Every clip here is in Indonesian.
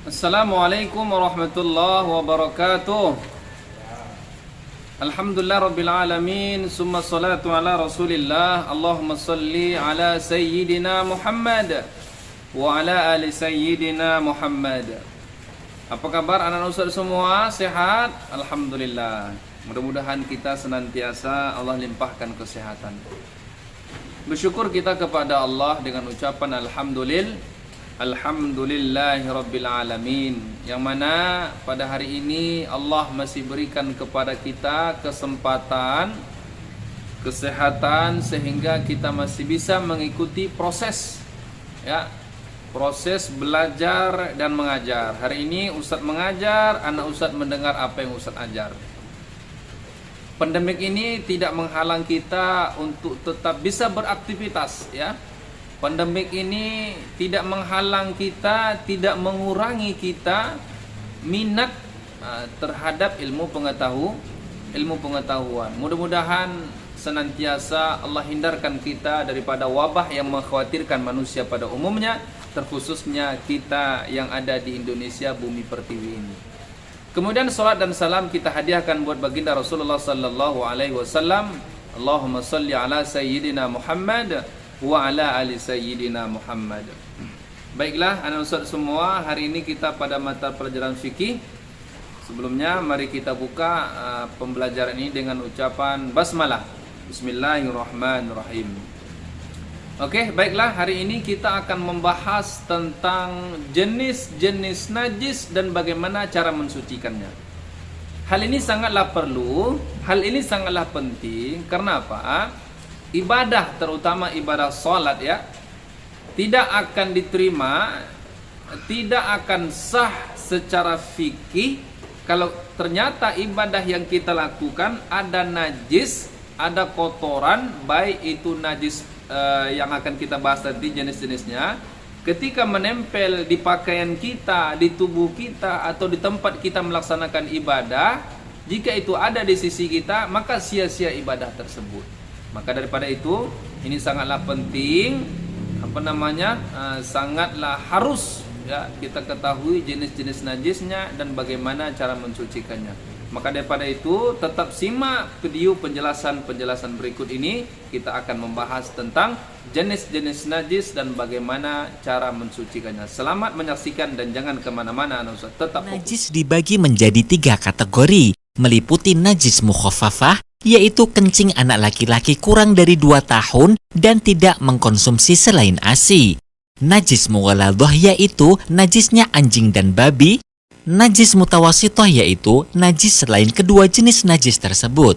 Assalamualaikum warahmatullahi wabarakatuh. Alhamdulillah rabbil alamin. Summa salatu ala rasulillah. Allahumma salli ala sayyidina Muhammad wa ala ali sayyidina Muhammad. Apa kabar anak ustaz semua? Sehat? Alhamdulillah. Mudah-mudahan kita senantiasa Allah limpahkan kesehatan. Bersyukur kita kepada Allah dengan ucapan Alhamdulillahi Rabbil Alamin. Yang mana pada hari ini Allah masih berikan kepada kita kesempatan, kesehatan, sehingga kita masih bisa mengikuti proses, ya, proses belajar dan mengajar. Hari ini Ustadz mengajar, anak Ustadz mendengar apa yang Ustadz ajar. Pandemik ini tidak menghalang kita untuk tetap bisa beraktivitas, ya. Pandemik ini tidak menghalang kita, tidak mengurangi kita minat terhadap ilmu pengetahuan. Mudah-mudahan senantiasa Allah hindarkan kita daripada wabah yang mengkhawatirkan manusia pada umumnya, terkhususnya kita yang ada di Indonesia bumi pertiwi ini. Kemudian salat dan salam kita hadiahkan buat baginda Rasulullah sallallahu alaihi wasallam. Allahumma salli ala sayyidina Muhammad wa ala ali sayyidina Muhammad. Baiklah anak ustaz semua, hari ini kita pada mata pelajaran fikih. Sebelumnya mari kita buka pembelajaran ini dengan ucapan basmalah. Bismillahirrahmanirrahim. Oke, baiklah, hari ini kita akan membahas tentang jenis-jenis najis dan bagaimana cara mensucikannya. Hal ini sangatlah perlu, hal ini sangatlah penting. Karena apa? Ibadah, terutama ibadah salat, ya, tidak akan diterima, tidak akan sah secara fikih kalau ternyata ibadah yang kita lakukan ada najis, ada kotoran, baik itu najis yang akan kita bahas tadi jenis-jenisnya, ketika menempel di pakaian kita, di tubuh kita, atau di tempat kita melaksanakan ibadah. Jika itu ada di sisi kita, maka sia-sia ibadah tersebut. Maka daripada itu, ini sangatlah penting, sangatlah harus, ya, kita ketahui jenis-jenis najisnya dan bagaimana cara mensucikannya. Maka daripada itu, tetap simak video penjelasan berikut ini. Kita akan membahas tentang jenis-jenis najis dan bagaimana cara mensucikannya. Selamat menyaksikan dan jangan kemana-mana. Tetap najis dibagi menjadi 3 kategori, meliputi najis mukhafafah, yaitu kencing anak laki-laki kurang dari 2 tahun dan tidak mengkonsumsi selain ASI. Najis mughalladhah yaitu najisnya anjing dan babi. Najis mutawasithah yaitu najis selain kedua jenis najis tersebut.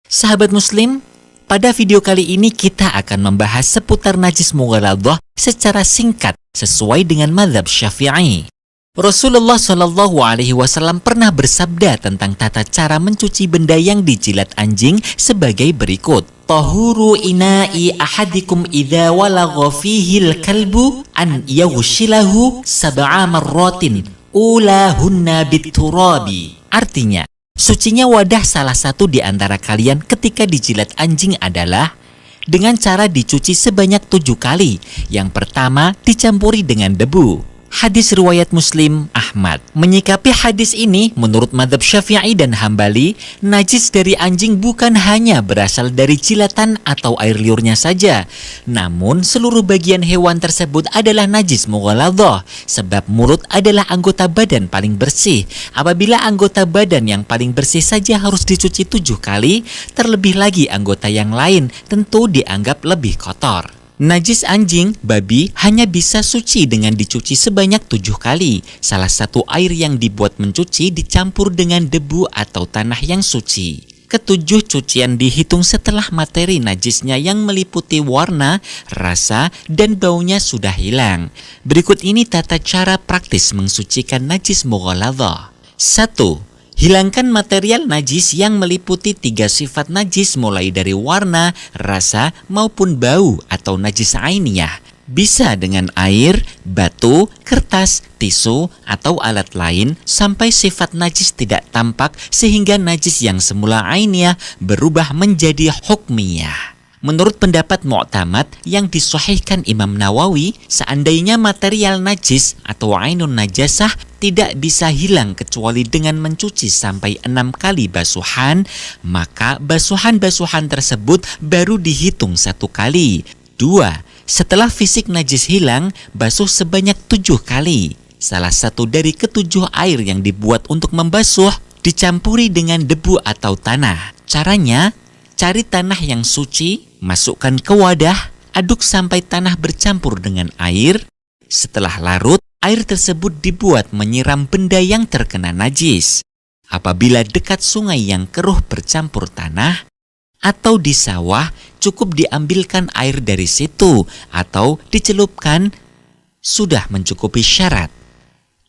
Sahabat muslim, pada video kali ini kita akan membahas seputar najis mughalladhah secara singkat sesuai dengan mazhab Syafi'i. Rasulullah Shallallahu Alaihi Wasallam pernah bersabda tentang tata cara mencuci benda yang dijilat anjing sebagai berikut: Tahuru ina'i ahadikum idza walagha fihil kalbu an yaghshilahu sab'a marratin ulahunna biturabi. Artinya, sucinya wadah salah satu di antara kalian ketika dijilat anjing adalah dengan cara dicuci sebanyak 7 kali. Yang pertama dicampuri dengan debu. Hadis riwayat Muslim, Ahmad. Menyikapi hadis ini, menurut mazhab Syafi'i dan Hambali, najis dari anjing bukan hanya berasal dari jilatan atau air liurnya saja, namun seluruh bagian hewan tersebut adalah najis mughalladhah, sebab mulut adalah anggota badan paling bersih. Apabila anggota badan yang paling bersih saja harus dicuci 7 kali, terlebih lagi anggota yang lain tentu dianggap lebih kotor. Najis anjing, babi hanya bisa suci dengan dicuci sebanyak 7 kali. Salah satu air yang dibuat mencuci dicampur dengan debu atau tanah yang suci. Ketujuh cucian dihitung setelah materi najisnya yang meliputi warna, rasa, dan baunya sudah hilang. Berikut ini tata cara praktis mensucikan najis mughalladhah. 1. Hilangkan material najis yang meliputi 3 sifat najis mulai dari warna, rasa, maupun bau atau najis ainiyah. Bisa dengan air, batu, kertas, tisu, atau alat lain sampai sifat najis tidak tampak sehingga najis yang semula ainiyah berubah menjadi hukmiyah. Menurut pendapat mu'tamad yang disahihkan Imam Nawawi, seandainya material najis atau ainun najasah tidak bisa hilang kecuali dengan mencuci sampai 6 kali basuhan, maka basuhan-basuhan tersebut baru dihitung 1 kali. 2. Setelah fisik najis hilang, basuh sebanyak 7 kali. Salah satu dari ketujuh air yang dibuat untuk membasuh dicampuri dengan debu atau tanah. Caranya, cari tanah yang suci, masukkan ke wadah, aduk sampai tanah bercampur dengan air. Setelah larut, air tersebut dibuat menyiram benda yang terkena najis. Apabila dekat sungai yang keruh bercampur tanah, atau di sawah, cukup diambilkan air dari situ atau dicelupkan, sudah mencukupi syarat.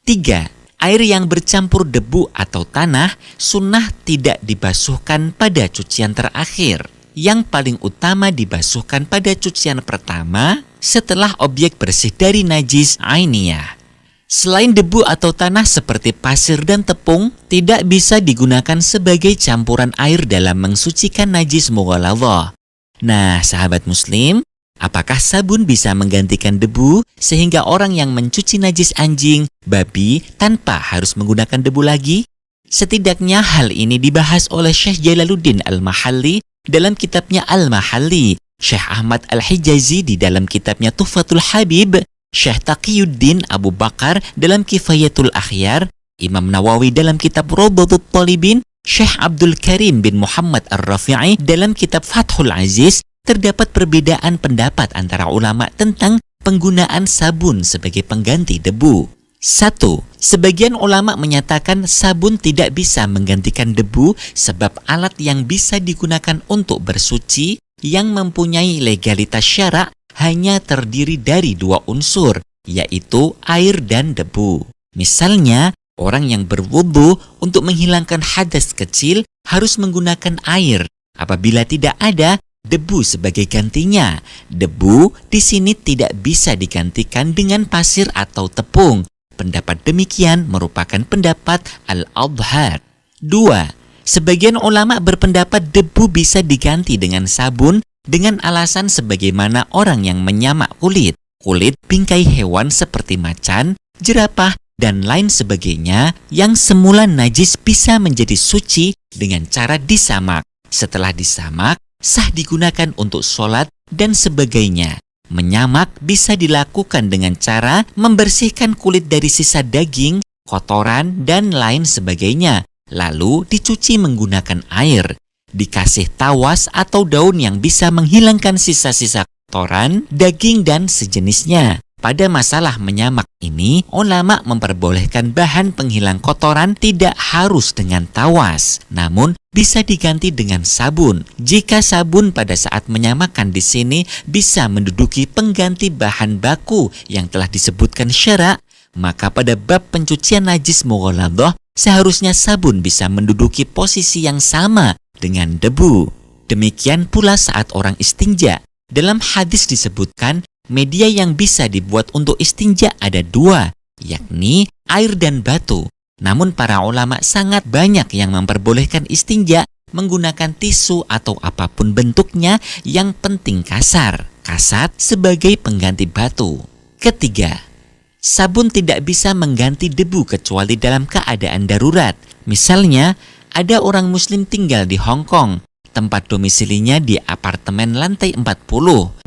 3. Air yang bercampur debu atau tanah sunnah tidak dibasuhkan pada cucian terakhir. Yang paling utama dibasuhkan pada cucian pertama setelah objek bersih dari najis ainiyah. Selain debu atau tanah seperti pasir dan tepung, tidak bisa digunakan sebagai campuran air dalam mensucikan najis mughalladhah. Nah, sahabat muslim, apakah sabun bisa menggantikan debu sehingga orang yang mencuci najis anjing, babi tanpa harus menggunakan debu lagi? Setidaknya hal ini dibahas oleh Syekh Jalaluddin Al-Mahalli dalam kitabnya Al-Mahalli, Syekh Ahmad Al-Hijazi di dalam kitabnya Tuhfatul Habib, Syekh Taqiyuddin Abu Bakar dalam Kifayatul Akhyar, Imam Nawawi dalam kitab Rawdatul Talibin, Syekh Abdul Karim bin Muhammad Ar-Rafi'i dalam kitab Fathul Aziz. Terdapat perbedaan pendapat antara ulama tentang penggunaan sabun sebagai pengganti debu. 1. Sebagian ulama menyatakan sabun tidak bisa menggantikan debu sebab alat yang bisa digunakan untuk bersuci yang mempunyai legalitas syara hanya terdiri dari 2 unsur, yaitu air dan debu. Misalnya, orang yang berwudu untuk menghilangkan hadas kecil harus menggunakan air. Apabila tidak ada debu sebagai gantinya, debu di sini tidak bisa digantikan dengan pasir atau tepung. Pendapat demikian merupakan pendapat Al-Adhar. 2. Sebagian ulama berpendapat debu bisa diganti dengan sabun dengan alasan sebagaimana orang yang menyamak kulit bingkai hewan seperti macan, jerapah, dan lain sebagainya yang semula najis bisa menjadi suci dengan cara disamak. Setelah disamak, sah digunakan untuk sholat dan sebagainya. Menyamak bisa dilakukan dengan cara membersihkan kulit dari sisa daging, kotoran, dan lain sebagainya. Lalu dicuci menggunakan air. Dikasih tawas atau daun yang bisa menghilangkan sisa-sisa kotoran, daging, dan sejenisnya. Pada masalah menyamak ini, ulama memperbolehkan bahan penghilang kotoran tidak harus dengan tawas, namun bisa diganti dengan sabun. Jika sabun pada saat menyamakkan di sini bisa menduduki pengganti bahan baku yang telah disebutkan syara, maka pada bab pencucian najis mughalladhah seharusnya sabun bisa menduduki posisi yang sama dengan debu. Demikian pula saat orang istinja. Dalam hadis disebutkan media yang bisa dibuat untuk istinja ada 2, yakni air dan batu. Namun para ulama sangat banyak yang memperbolehkan istinja menggunakan tisu atau apapun bentuknya, yang penting kasat sebagai pengganti batu. 3. Sabun tidak bisa mengganti debu kecuali dalam keadaan darurat. Misalnya, ada orang muslim tinggal di Hong Kong. Tempat domisilinya di apartemen lantai 40.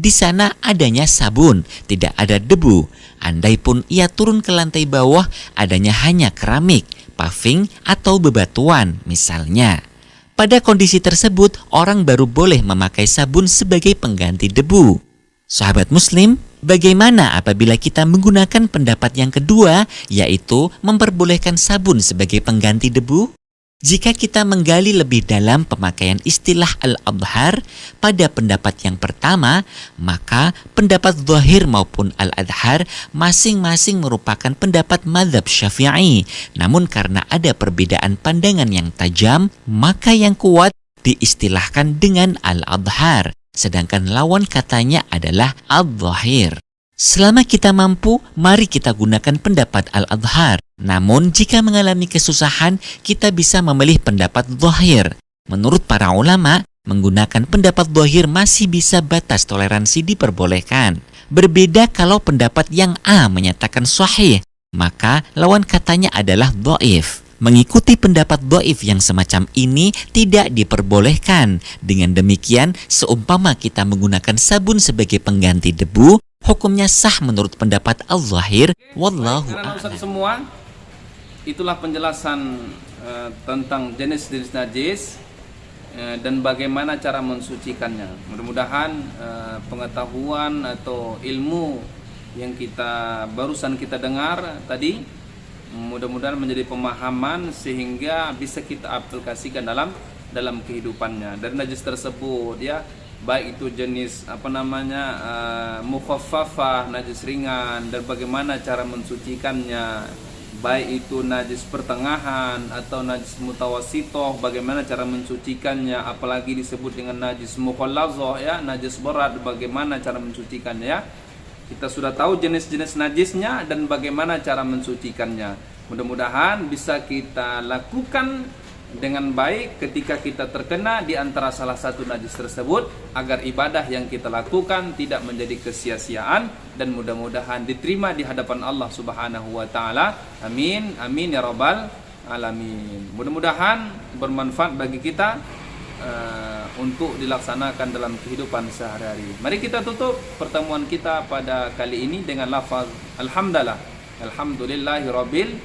Di sana adanya sabun, tidak ada debu. Andai pun ia turun ke lantai bawah, adanya hanya keramik, paving, atau bebatuan misalnya. Pada kondisi tersebut, orang baru boleh memakai sabun sebagai pengganti debu. Sahabat muslim, bagaimana apabila kita menggunakan pendapat yang kedua, yaitu memperbolehkan sabun sebagai pengganti debu? Jika kita menggali lebih dalam pemakaian istilah Al-Adhar pada pendapat yang pertama, maka pendapat Zahir maupun Al-Adhar masing-masing merupakan pendapat mazhab Syafi'i. Namun karena ada perbedaan pandangan yang tajam, maka yang kuat diistilahkan dengan Al-Adhar, sedangkan lawan katanya adalah Al-Zahir. Selama kita mampu, mari kita gunakan pendapat Al-Adhar. Namun jika mengalami kesusahan, kita bisa memilih pendapat Zahir. Menurut para ulama, Menggunakan pendapat dhahir masih bisa batas toleransi diperbolehkan. Berbeda kalau pendapat yang A menyatakan sahih, maka lawan katanya adalah dhaif. Mengikuti pendapat dhaif yang semacam ini tidak diperbolehkan. Dengan demikian, seumpama kita menggunakan sabun sebagai pengganti debu, hukumnya sah menurut pendapat al-zahir. Wallahu Karena Ustaz a'lam. semua, itulah penjelasan tentang jenis-jenis najis dan bagaimana cara mensucikannya. Mudah-mudahan pengetahuan atau ilmu yang barusan kita dengar tadi, mudah-mudahan menjadi pemahaman sehingga bisa kita aplikasikan dalam kehidupannya. Dari najis tersebut ya, baik itu jenis mukhaffafah, najis ringan, dan bagaimana cara mensucikannya, baik itu najis pertengahan atau najis mutawassithah, bagaimana cara mensucikannya, apalagi disebut dengan najis mughallazah ya, najis berat, bagaimana cara mensucikannya ya. Kita sudah tahu jenis-jenis najisnya dan bagaimana cara mensucikannya. Mudah-mudahan bisa kita lakukan dengan baik ketika kita terkena di antara salah satu najis tersebut, agar ibadah yang kita lakukan tidak menjadi kesia-siaan dan mudah-mudahan diterima di hadapan Allah Subhanahu wa taala. Amin amin ya rabbal alamin. Mudah-mudahan bermanfaat bagi kita untuk dilaksanakan dalam kehidupan sehari-hari. Mari kita tutup pertemuan kita pada kali ini dengan lafaz alhamdulillah. Alhamdulillahirabbil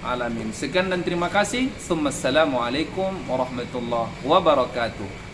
alamin. Sekian dan terima kasih. Assalamualaikum warahmatullahi wabarakatuh.